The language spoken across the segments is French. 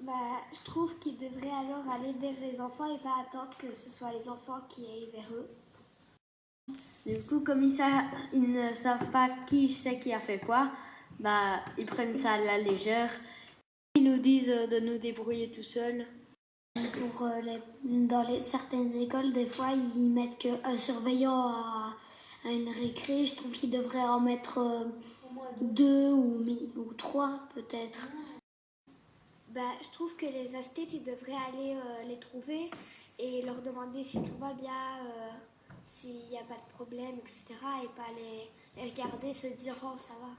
Je trouve qu'ils devraient alors aller vers les enfants et pas attendre que ce soit les enfants qui aillent vers eux. Du coup, comme ils ne savent pas qui c'est qui a fait quoi, ils prennent ça à la légère. Ils nous disent de nous débrouiller tout seuls. Dans certaines écoles, des fois, ils mettent qu'un surveillant à une récré. Je trouve qu'ils devraient en mettre deux ou trois, peut-être. Je trouve que les asthètes, ils devraient aller les trouver et leur demander si tout va bien, s'il n'y a pas de problème, etc. Et pas les regarder, se dire « Oh, ça va ».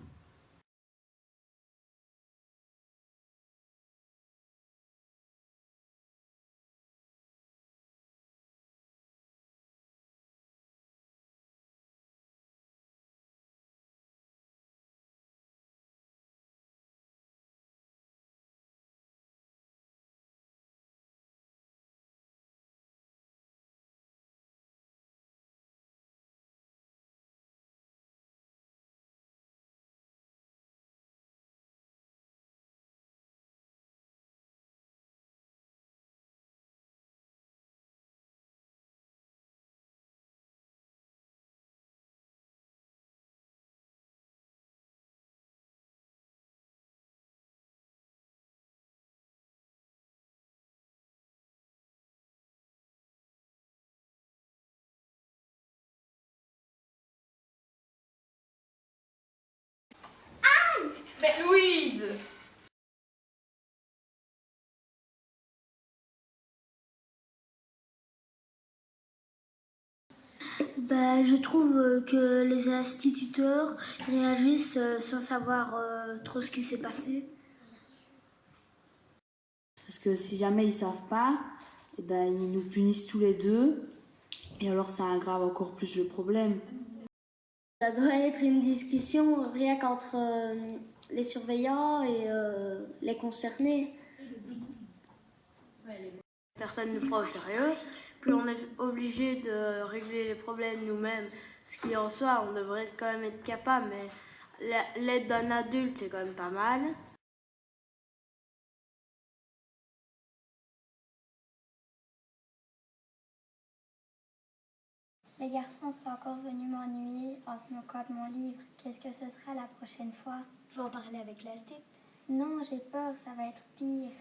Mais Louise! Je trouve que les instituteurs réagissent sans savoir trop ce qui s'est passé. Parce que si jamais ils savent pas, ils nous punissent tous les deux. Et alors ça aggrave encore plus le problème. Ça doit être une discussion rien qu'entre les surveillants et les concernés. Personne ne prend au sérieux. Puis on est obligé de régler les problèmes nous-mêmes. Ce qui en soi, on devrait quand même être capable, mais l'aide d'un adulte, c'est quand même pas mal. Les garçons sont encore venus m'ennuyer en se moquant de mon livre. Qu'est-ce que ce sera la prochaine fois? Tu vas en parler avec l'asthète? Non, j'ai peur, ça va être pire.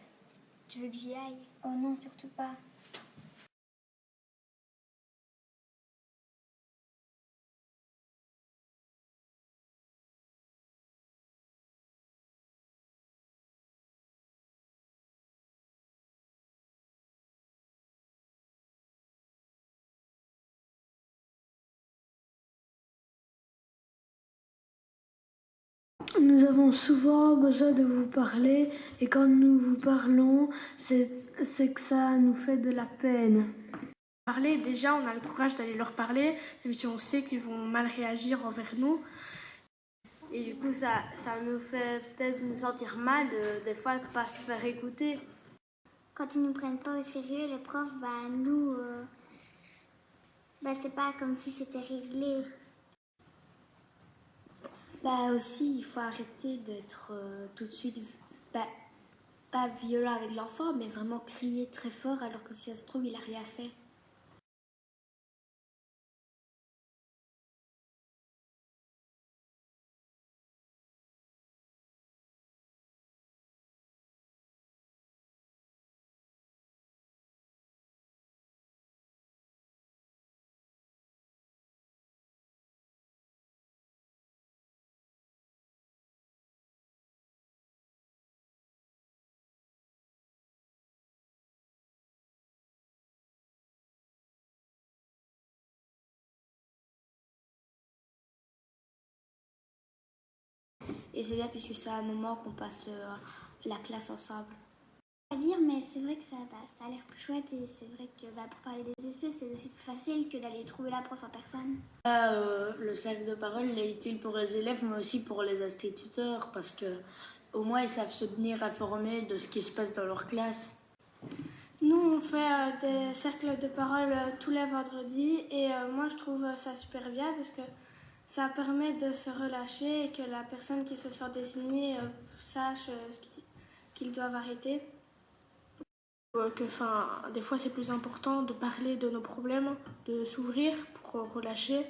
Tu veux que j'y aille? Oh non, surtout pas. Nous avons souvent besoin de vous parler et quand nous vous parlons, c'est que ça nous fait de la peine. Parler, déjà, on a le courage d'aller leur parler, même si on sait qu'ils vont mal réagir envers nous. Et du coup, ça nous fait peut-être nous sentir mal des fois de ne pas se faire écouter. Quand ils nous prennent pas au sérieux, les profs, nous, c'est pas comme si c'était réglé. Aussi, il faut arrêter d'être tout de suite, pas violent avec l'enfant, mais vraiment crier très fort alors que si ça se trouve, il a rien fait. Et c'est bien puisque c'est un moment qu'on passe la classe ensemble. À dire, mais c'est vrai que ça a l'air plus chouette et c'est vrai que pour parler des espèces, c'est aussi plus facile que d'aller trouver la prof en personne. Le cercle de parole est utile pour les élèves, mais aussi pour les instituteurs, parce que au moins ils savent se tenir informés de ce qui se passe dans leur classe. Nous, on fait des cercles de parole tous les vendredis et moi, je trouve ça super bien parce que ça permet de se relâcher et que la personne qui se sent désignée sache ce qu'ils doivent arrêter. Des fois c'est plus important de parler de nos problèmes, de s'ouvrir pour relâcher,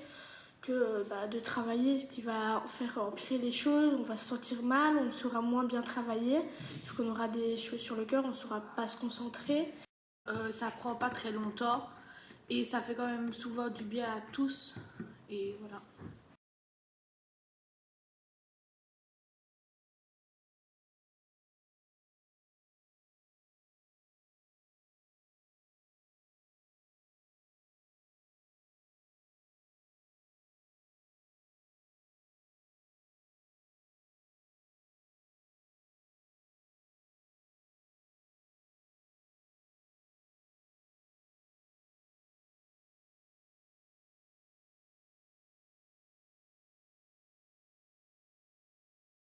que de travailler, ce qui va faire empirer les choses. On va se sentir mal, on saura moins bien travailler, parce qu'on aura des choses sur le cœur, on ne saura pas se concentrer. Ça prend pas très longtemps et ça fait quand même souvent du bien à tous. Et voilà.